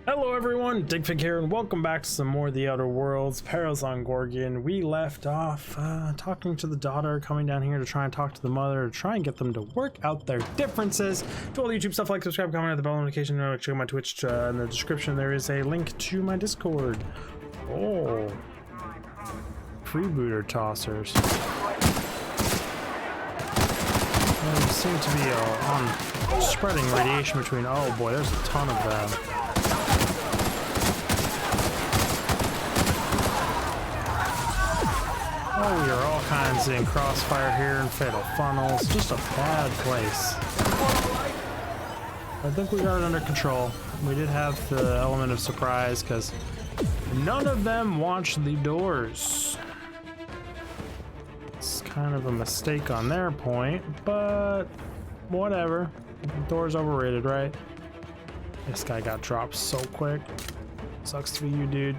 Hello everyone, Digfig here, and welcome back to some more of the Outer Worlds Peril on Gorgon. We left off talking to the daughter, coming down here to try and talk to the mother, to try and get them to work out their differences. To all the YouTube stuff, like, subscribe, comment, hit the bell notification, check out my Twitch. In the description there is a link to my Discord. Oh, freebooter tossers. They seem to be on spreading radiation between. Oh boy, there's a ton of them. Oh, we are all kinds in crossfire here and fatal funnels. Just a bad place. I think we got it under control. We did have the element of surprise because none of them watched the doors. It's kind of a mistake on their point, but whatever. Doors overrated, right? This guy got dropped so quick. Sucks to be you, dude.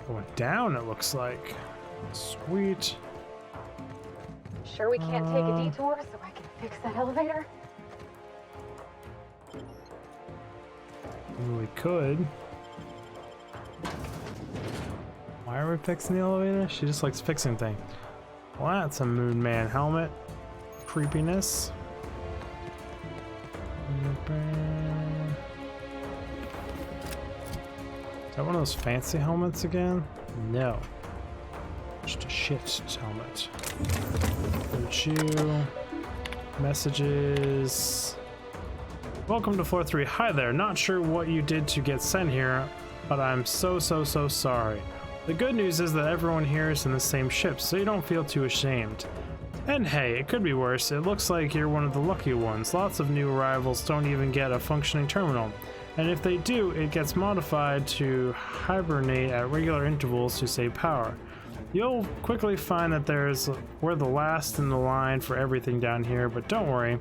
Going down, it looks like. Sweet. Sure we can't take a detour so I can fix that elevator? We could. Why are we fixing the elevator? She just likes fixing things. Well, that's a Moon Man helmet. Creepiness. Is that one of those fancy helmets again? No. Just a shit helmet. Virtue. Messages. Welcome to floor 3. Hi there. Not sure what you did to get sent here, but I'm so sorry. The good news is that everyone here is in the same ship, so you don't feel too ashamed. And hey, it could be worse. It looks like you're one of the lucky ones. Lots of new arrivals don't even get a functioning terminal. And if they do, it gets modified to hibernate at regular intervals to save power. You'll quickly find that we're the last in the line for everything down here, but don't worry.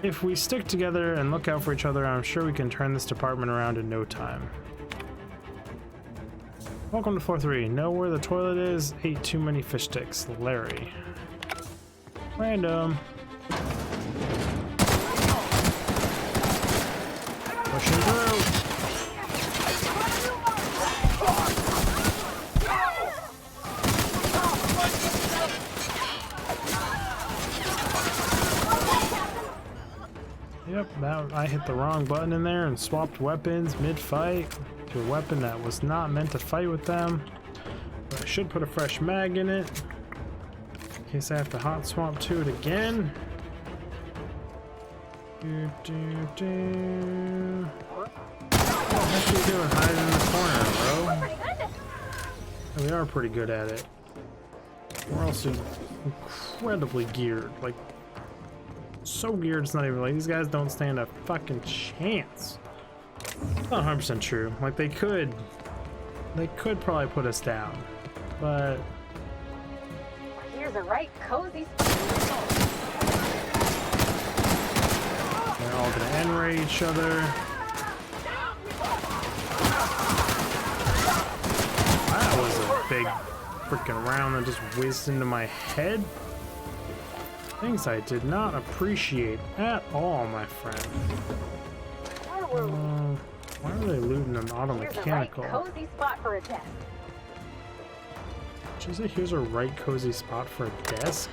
If we stick together and look out for each other, I'm sure we can turn this department around in no time. Welcome to floor 3. Know where the toilet is? Ate too many fish sticks. Larry. Random. Pushing through. Yep, I hit the wrong button in there and swapped weapons mid-fight to a weapon that was not meant to fight with them. But I should put a fresh mag in it in case I have to hot swap to it again. What the heck are you doing hiding in the corner, bro? We are pretty good at it. We're also incredibly geared. Like, so geared it's not even like these guys don't stand a fucking chance. It's not 100% true. Like, they could probably put us down. But here's a right cozy. they're all gonna end-ray each other. That was a big freaking round that just whizzed into my head. Things I did not appreciate at all, my friend. Why are they looting an auto mechanical? Here's a right cozy spot for a desk. Did you say here's a right cozy spot for a desk?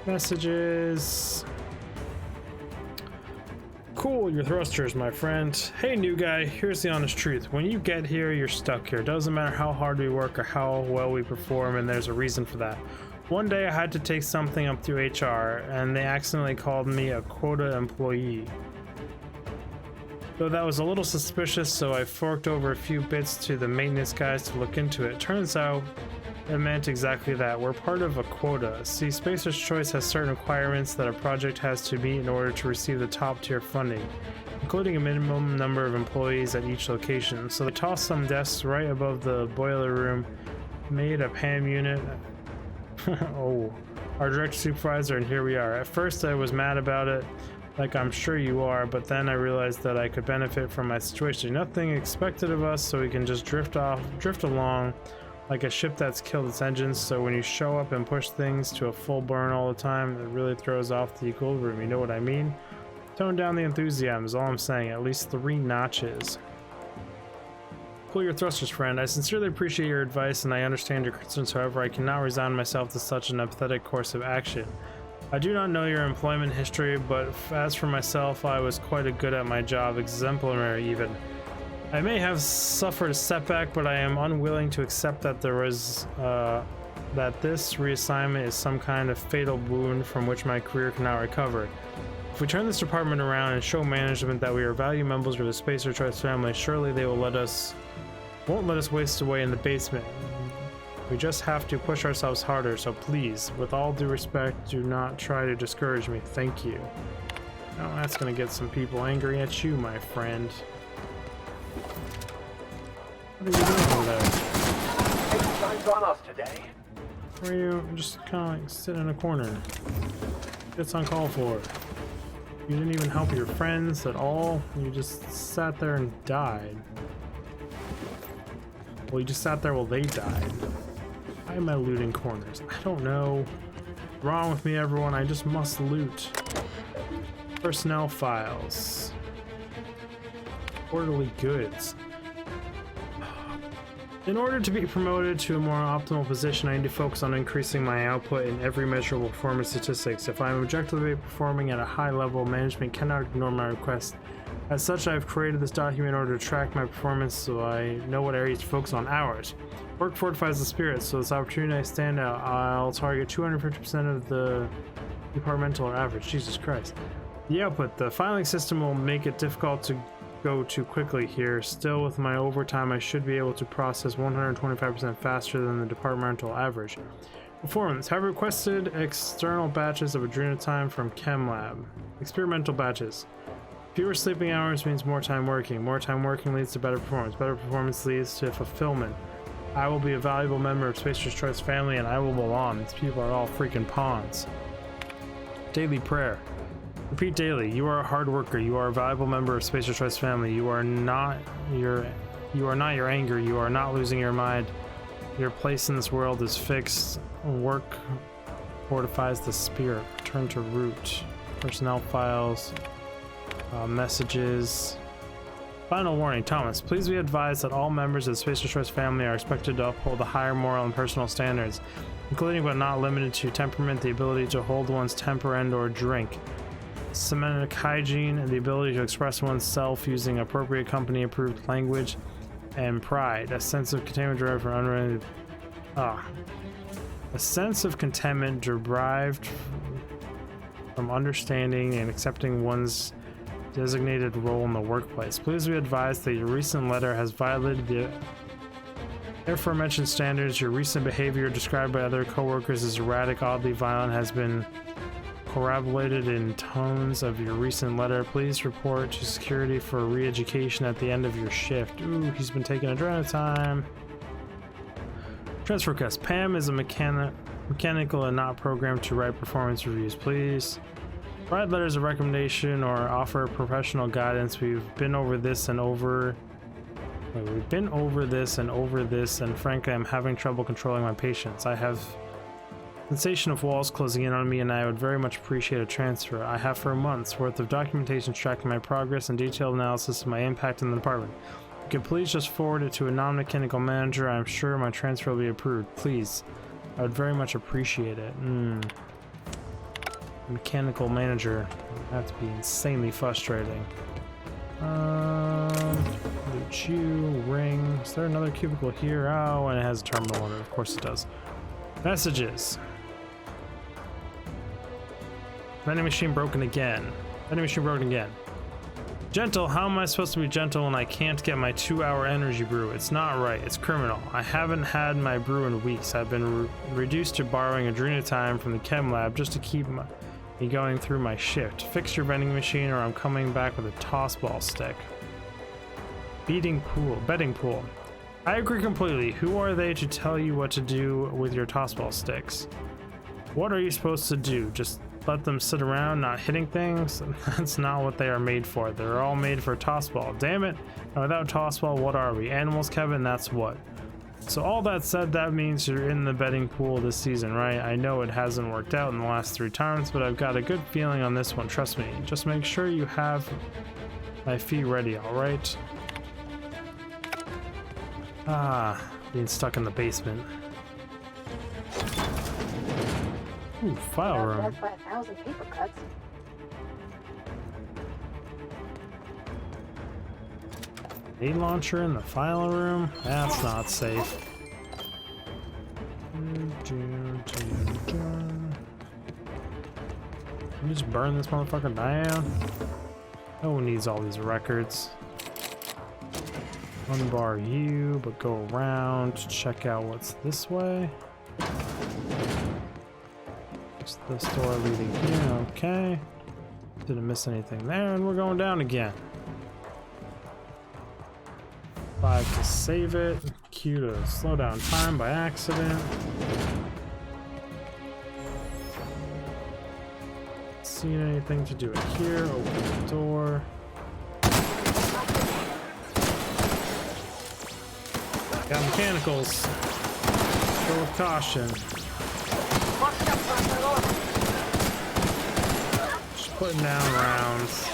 Messages. Cool, your thrusters, my friend. Hey, new guy, here's the honest truth. When you get here, you're stuck here. Doesn't matter how hard we work or how well we perform, and there's a reason for that. One day I had to take something up through HR, and they accidentally called me a quota employee. Though that was a little suspicious, so I forked over a few bits to the maintenance guys to look into it. Turns out it meant exactly that. We're part of a quota. See, Spacer's Choice has certain requirements that a project has to meet in order to receive the top tier funding, including a minimum number of employees at each location. So they tossed some desks right above the boiler room, made a PAM unit. Oh, our direct supervisor, and here we are. At first I was mad about it, like I'm sure you are, but then I realized that I could benefit from my situation. Nothing expected of us, so we can just drift along like a ship that's killed its engines, so when you show up and push things to a full burn all the time, it really throws off the equilibrium, you know what I mean? Tone down the enthusiasm is all I'm saying, at least 3 notches. Cool your thrusters, friend. I sincerely appreciate your advice and I understand your concerns, however, I cannot resign myself to such an apathetic course of action. I do not know your employment history, but as for myself, I was quite good at my job, exemplary even. I may have suffered a setback, but I am unwilling to accept that that this reassignment is some kind of fatal wound from which my career cannot recover. If we turn this department around and show management that we are valued members of the Spacer Choice family, surely they won't let us waste away in the basement. We just have to push ourselves harder, so please, with all due respect, do not try to discourage me. Thank you. Oh, that's gonna get some people angry at you, my friend. What are you doing over there? Any signs on us today? Where are you just kind of like sit in a corner? It's uncalled for. You didn't even help your friends at all. You just sat there and died. Well, you just sat there while they died. Why am I looting corners? I don't know. What's wrong with me, everyone? I just must loot. Personnel files. Quarterly goods. In order to be promoted to a more optimal position, I need to focus on increasing my output in every measurable performance statistics. If I am objectively performing at a high level, management cannot ignore my request. As such, I have created this document in order to track my performance so I know what areas to focus on. Hours. Work fortifies the spirit, so this opportunity I stand out. I'll target 250% of the departmental average. Jesus Christ. The output. The filing system will make it difficult to go too quickly here. Still, with my overtime, I should be able to process 125% faster than the departmental average. Performance. Have requested external batches of adrenotime from Chem Lab. Experimental batches. Fewer sleeping hours means more time working. More time working leads to better performance. Better performance leads to fulfillment. I will be a valuable member of Spacer's Choice family and I will belong. These people are all freaking pawns. Daily prayer. Repeat daily. You are a hard worker. You are a valuable member of Spacer's Choice family. You are not your anger. You are not losing your mind. Your place in this world is fixed. Work fortifies the spirit. Return to root. Personnel files. Messages. Final warning, Thomas. Please be advised that all members of the Spacer's Choice family are expected to uphold the higher moral and personal standards, including but not limited to temperament, the ability to hold one's temper and or drink, semantic hygiene, and the ability to express oneself using appropriate company-approved language, and pride, a sense of containment derived from unrelenting. A sense of contentment derived from understanding and accepting one's designated role in the workplace. Please be advised that your recent letter has violated the aforementioned standards. Your recent behavior described by other co-workers as erratic, oddly violent, has been corroborated in tones of your recent letter. Please report to security for re-education at the end of your shift. Ooh, he's been taking adrenochrome. Transfer request. Pam is a mechanical and not programmed to write performance reviews. Please write letters of recommendation or offer professional guidance. We've been over this and over this, and frankly, I'm having trouble controlling my patience. I have sensation of walls closing in on me, and I would very much appreciate a transfer. I have for months worth of documentation tracking my progress and detailed analysis of my impact in the department. You can please just forward it to a non-mechanical manager. I'm sure my transfer will be approved. Please. I would very much appreciate it. Mechanical manager. That'd be insanely frustrating. Loot you, ring. Is there another cubicle here? Oh, and it has a terminal order. Of course it does. Messages. Vending machine broken again. Vending machine broken again. Gentle, how am I supposed to be gentle when I can't get my 2-hour energy brew? It's not right. It's criminal. I haven't had my brew in weeks. I've been reduced to borrowing adrenotime from the chem lab just to keep me going through my shift. Fix your vending machine or I'm coming back with a toss ball stick. Betting pool. I agree completely. Who are they to tell you what to do with your toss ball sticks? What are you supposed to do? Just let them sit around not hitting things? That's not what they are made for. They're all made for toss ball. Damn it. And without toss ball, what are we? Animals, Kevin? That's what. So all that said, that means you're in the betting pool this season, right? I know it hasn't worked out in the last 3 times, but I've got a good feeling on this one, trust me. Just make sure you have my fee ready, alright? Ah, being stuck in the basement. Ooh, file room. Death by 1,000 paper cuts. Grenade launcher in the file room? That's not safe. Can you just burn this motherfucker down? No one needs all these records. Unbar you, but go around to check out what's this way. It's this door leading here, okay. Didn't miss anything there, and we're going down again. 5 to save it. Q to slow down time by accident. Seen anything to do it here? Open the door. Got mechanicals. Go with caution. Just putting down rounds.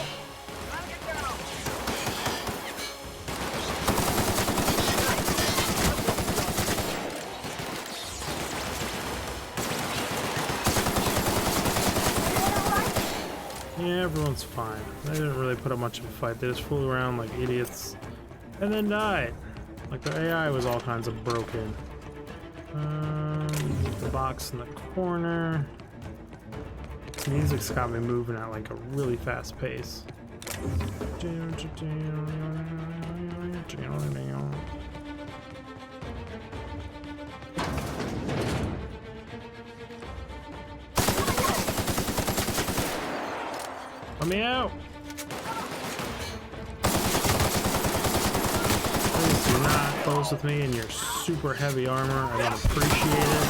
Yeah, everyone's fine. They didn't really put up much of a fight. They just flew around like idiots and then died. Like their AI was all kinds of broken. The box in the corner. This music's got me moving at like a really fast pace. Let me out! Please do not close with me in your super heavy armor. I don't appreciate it.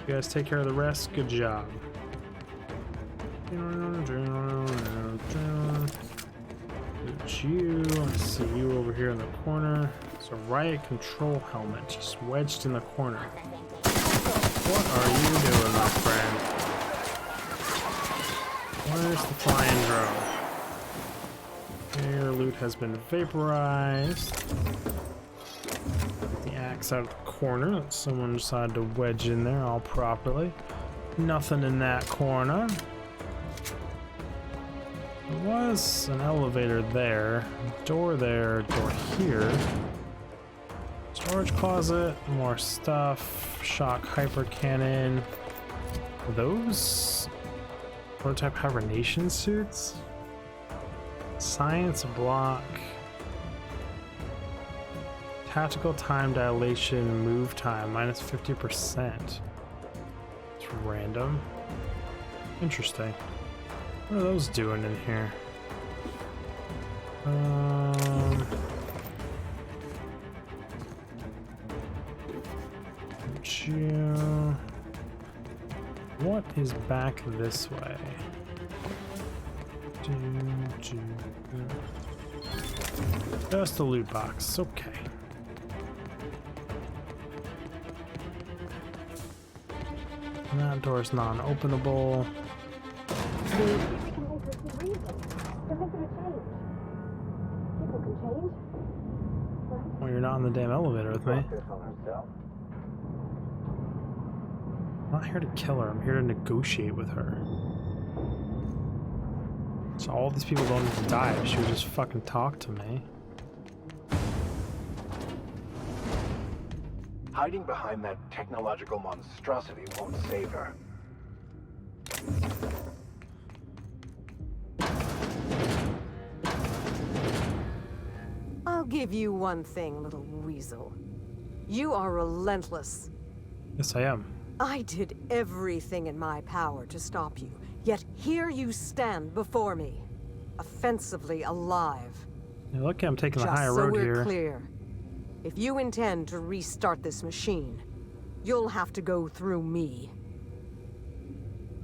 You guys take care of the rest. Good job. Loot you. I see you over here in the corner. It's a riot control helmet just wedged in the corner. What are you doing, my friend? Where's the flying drone? Your loot has been vaporized. Get the axe out of the corner. Someone decided to wedge in there all properly. Nothing in that corner. There was an elevator there. Door there, door here. Storage closet, more stuff. Shock hyper cannon. Are those prototype hibernation suits? Science block. Tactical time dilation, move time, minus 50%. It's random. Interesting. What are those doing in here? What is back this way? Just a loot box, okay. And that door's non-openable. Well, you're not in the damn elevator with me. I'm not here to kill her, I'm here to negotiate with her. So all these people don't need to die, she would just fucking talk to me. Hiding behind that technological monstrosity won't save her. I'll give you one thing, little weasel. You are relentless. Yes, I am. I did everything in my power to stop you, yet here you stand before me, offensively alive. Yeah, look, I'm taking the Just high so road we're here. clear, if you intend to restart this machine, you'll have to go through me.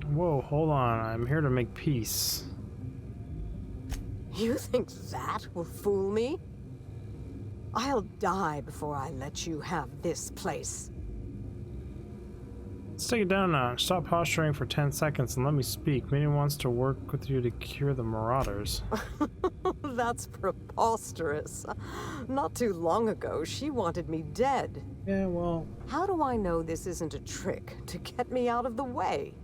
Whoa, hold on. I'm here to make peace. You think that will fool me? I'll die before I let you have this place. Let's take it down now. Stop posturing for 10 seconds and let me speak. Minnie wants to work with you to cure the marauders. That's preposterous. Not too long ago, she wanted me dead. Yeah, well... How do I know this isn't a trick to get me out of the way?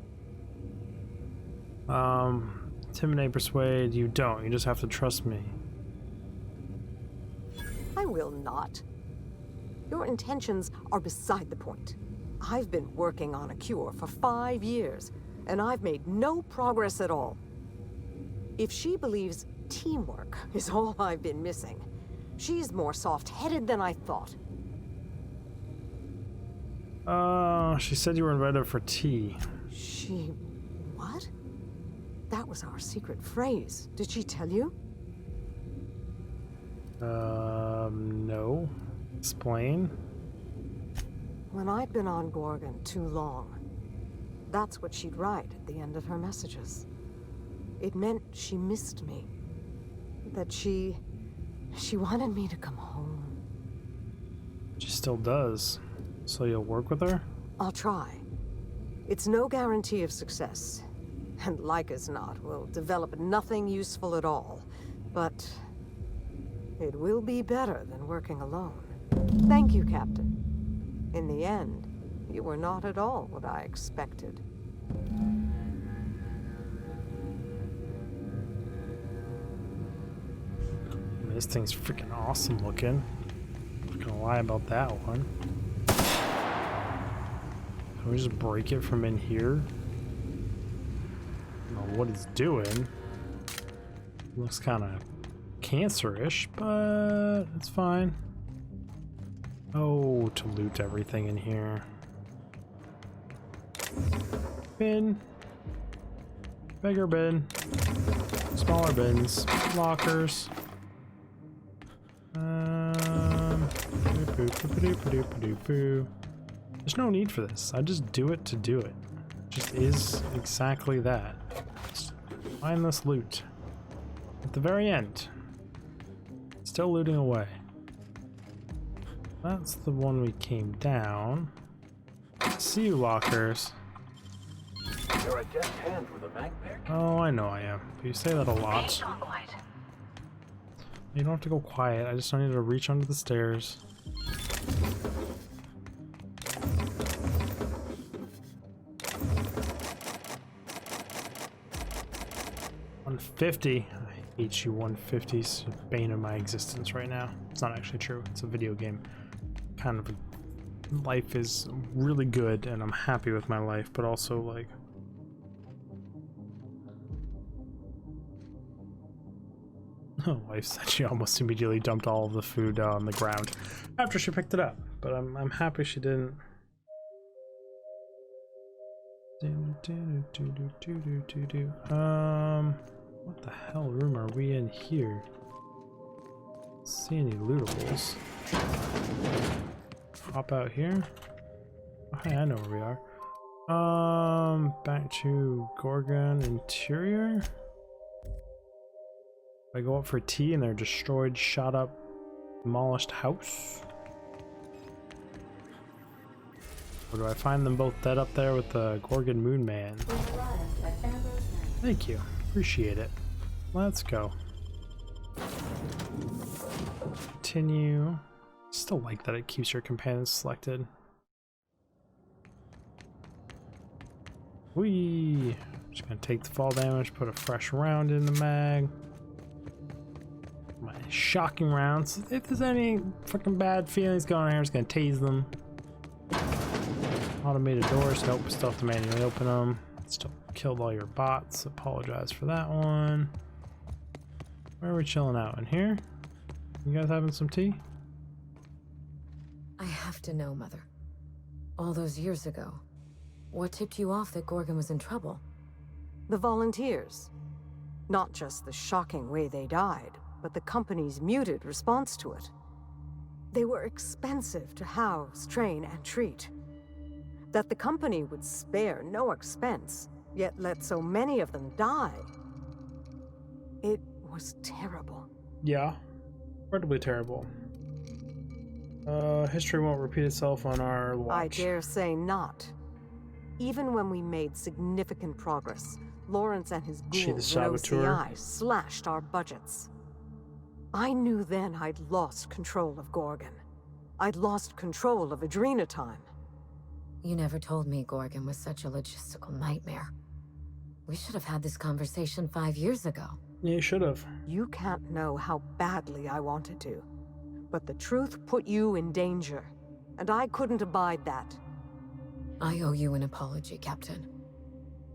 Intimidate, persuade, you don't. You just have to trust me. I will not. Your intentions are beside the point. I've been working on a cure for 5 years, and I've made no progress at all. If she believes teamwork is all I've been missing, she's more soft-headed than I thought. She said you were invited for tea. She... what? That was our secret phrase. Did she tell you? No. Explain. When I'd been on Gorgon too long, that's what she'd write at the end of her messages. It meant she missed me. That she wanted me to come home. She still does. So you'll work with her? I'll try. It's no guarantee of success. And like as not, we'll develop nothing useful at all. But it will be better than working alone. Thank you, Captain. In the end, you were not at all what I expected. This thing's freaking awesome looking. Not gonna lie about that one. Can we just break it from in here? I don't know what it's doing. Looks kind of cancerish, but it's fine. Oh, to loot everything in here. Bin. Bigger bin. Smaller bins. Lockers. There's no need for this. I just do it to do it. It just is exactly that. Just find this loot. At the very end. Still looting away. That's the one we came down. See you, lockers. You're a deft hand with a mag pick. Oh, I know I am. But you say that a lot. You don't have to go quiet. I just don't need to reach under the stairs. $150. I hate you. 150's the bane of my existence right now. It's not actually true. It's a video game. Kind of life is really good and I'm happy with my life, but also like wife said she almost immediately dumped all of the food on the ground after she picked it up, but I'm happy she didn't. What the hell room are we in here? See any lootables? Hop out here. Oh, hey, I know where we are. Back to Gorgon interior. I go up for tea in their destroyed, shot up, demolished house. Or do I find them both dead up there with the Gorgon Moon Man? Thank you. Appreciate it. Let's go. Continue. Still like that it keeps your companions selected. Whee! Just gonna take the fall damage, put a fresh round in the mag. My shocking rounds. If there's any fucking bad feelings going on here, I'm just gonna tase them. Automated doors. Nope, still have to manually open them. Still killed all your bots. Apologize for that one. Where are we chilling out? In here? You guys having some tea? I have to know, Mother. All those years ago, what tipped you off that Gorgon was in trouble? The volunteers. Not just the shocking way they died, but the company's muted response to it. They were expensive to house, train, and treat. That the company would spare no expense, yet let so many of them die. It was terrible. Yeah. Incredibly terrible. History won't repeat itself on our watch. I dare say not. Even when we made significant progress, Lawrence and his She the ghouls in saboteur? OCI slashed our budgets. I knew then I'd lost control of Gorgon. I'd lost control of Adrenatime. You never told me Gorgon was such a logistical nightmare. We should have had this conversation 5 years ago. Yeah, you should have. You can't know how badly I wanted to. But the truth put you in danger, and I couldn't abide that. I owe you an apology, Captain.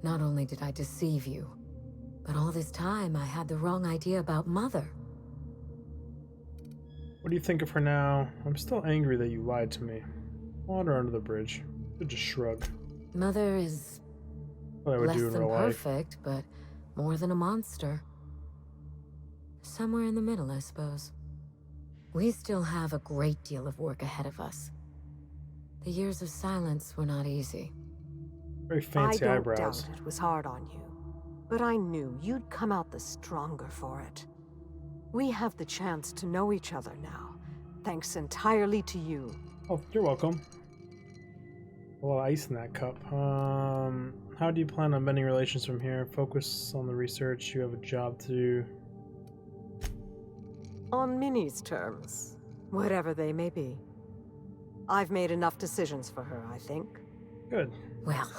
Not only did I deceive you, but all this time I had the wrong idea about Mother. What do you think of her now? I'm still angry that you lied to me. Water under the bridge. I just shrug. Mother is What I would less do in than real life. perfect, but more than a monster. Somewhere in the middle, I suppose. We still have a great deal of work ahead of us. The years of silence were not easy. Very fancy I don't eyebrows. doubt it was hard on you, but I knew you'd come out the stronger for it. We have the chance to know each other now, thanks entirely to you. Oh, you're welcome. A lot of ice in that cup. How do you plan on mending relations from here? Focus on the research. You have a job to do. On Minnie's terms, whatever they may be. I've made enough decisions for her, I think. Good. Well,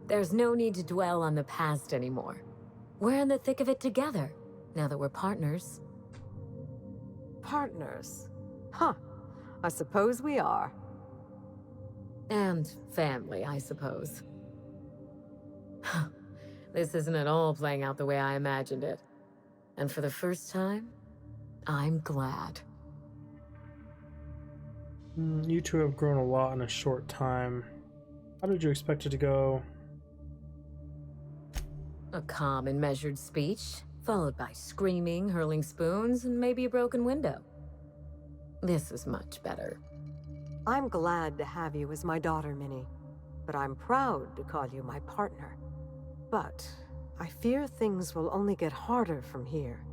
there's no need to dwell on the past anymore. We're in the thick of it together, now that we're partners. Partners? Huh. I suppose we are. And family, I suppose. This isn't at all playing out the way I imagined it. And for the first time, I'm glad. You two have grown a lot in a short time. How did you expect it to go? A calm and measured speech, followed by screaming, hurling spoons, and maybe a broken window. This is much better. I'm glad to have you as my daughter, Minnie. But I'm proud to call you my partner. But I fear things will only get harder from here.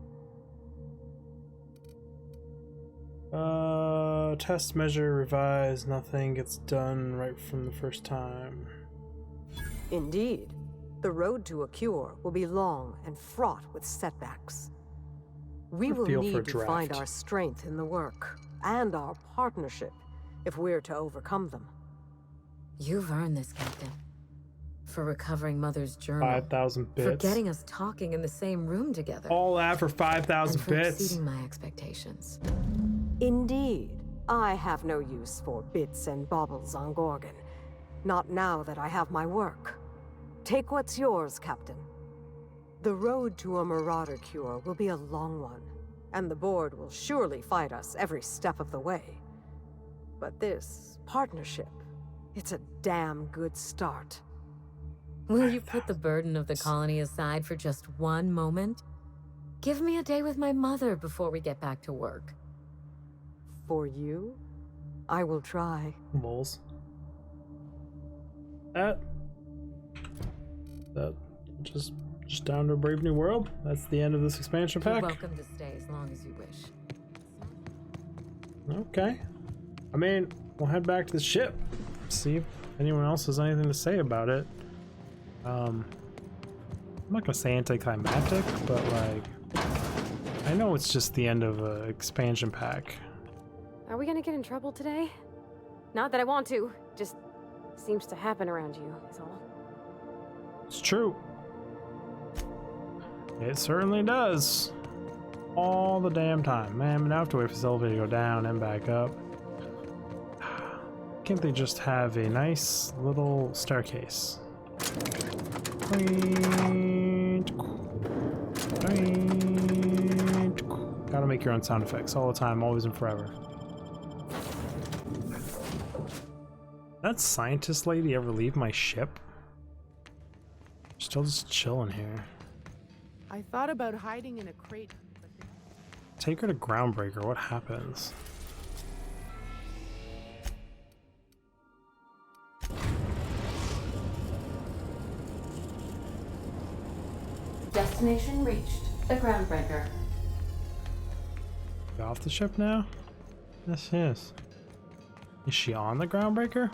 Test, measure, revise, nothing gets done right from the first time. Indeed. The road to a cure will be long and fraught with setbacks. We will Feel for a need to find draft. our strength in the work, and our partnership, if we're to overcome them. You've earned this, Captain. For recovering Mother's journal. 5,000 bits. For getting us talking in the same room together. All that for 5,000 and for bits. exceeding my expectations. Indeed. I have no use for bits and baubles on Gorgon. Not now that I have my work. Take what's yours, Captain. The road to a marauder cure will be a long one, and the board will surely fight us every step of the way. But this partnership, it's a damn good start. Will you put the burden of the colony aside for just one moment? Give me a day with my mother before we get back to work. For you, I will try. Moles. That just down to a brave new world. That's the end of this expansion You're pack. welcome to stay as long as you wish. Okay. I mean, we'll head back to the ship. See if anyone else has anything to say about it. I'm not gonna say anticlimactic, but like, I know it's just the end of an expansion pack. Are we gonna get in trouble today? Not that I want to, just seems to happen around you, is all. It's true. It certainly does. All the damn time. Man, now I have to wait for this elevator to go down and back up. Can't they just have a nice little staircase? Gotta make your own sound effects all the time, always and forever. That scientist lady ever leave my ship? Still just chilling here. I thought about hiding in a crate. Take her to Groundbreaker, what happens? Destination reached. The Groundbreaker. Get off the ship now? Yes, yes. Is she on the groundbreaker?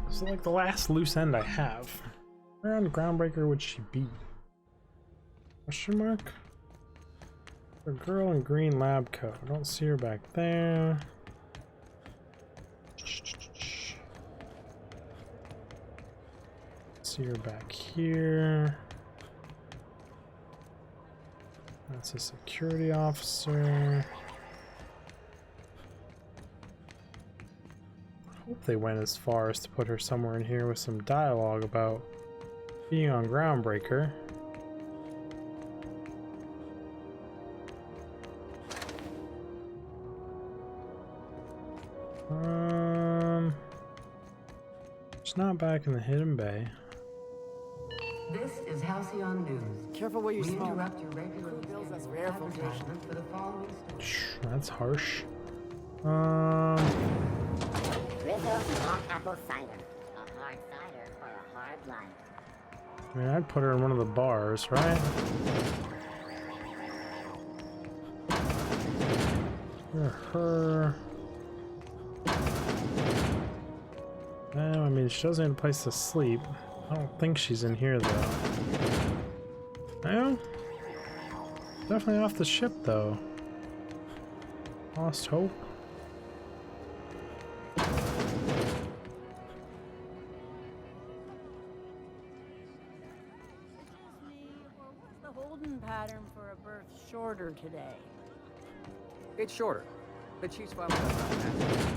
This is like the last loose end I have. Where on the groundbreaker would she be? Question mark? A girl in green lab coat. I don't see her back there. See her back here. That's a security officer. I hope they went as far as to put her somewhere in here with some dialogue about being on Groundbreaker. It's not back in the Hidden Bay. This is Halcyon News. Careful what you We smoke. interrupt your regular Bills us for scheduled infiltration. advertisement for the following story. That's harsh. Rizzo's hot apple cider. A hard cider for a hard life. I mean, I'd put her in one of the bars, right? Her. I mean, she doesn't have a place to sleep. I don't think she's in here, though. Well, definitely off the ship, though. Lost hope. The holding pattern for a birth shorter today. It's shorter, but she's fine with us.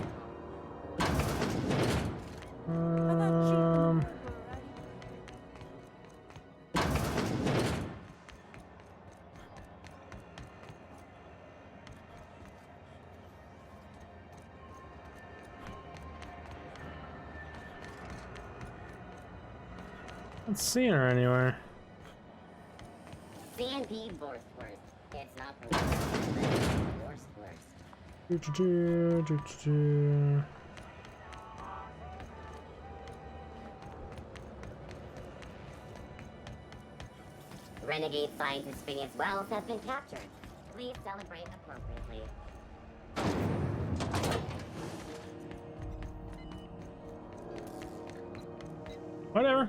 Not seeing her anywhere. C&D worst worst. It's not the worst worst. Renegade scientist Phineas Wells has been captured. Please celebrate appropriately. Whatever.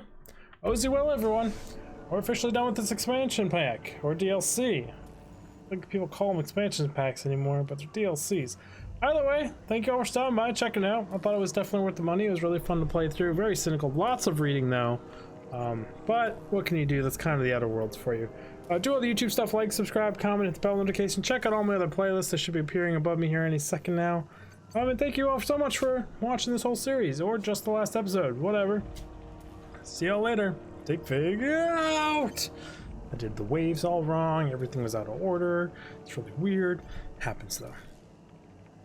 OZ well, everyone. We're officially done with this expansion pack, or DLC. I don't think people call them expansion packs anymore, but they're DLCs. Either way, thank you all for stopping by, checking it out. I thought it was definitely worth the money. It was really fun to play through. Very cynical. Lots of reading, though. But what can you do? That's kind of the Outer Worlds for you. Do all the YouTube stuff, like, subscribe, comment, hit the bell notification. Check out all my other playlists. They should be appearing above me here any second now. And thank you all so much for watching this whole series, or just the last episode, whatever. See y'all later. Take Fig out! I did the waves all wrong. Everything was out of order. It's really weird. Happens though.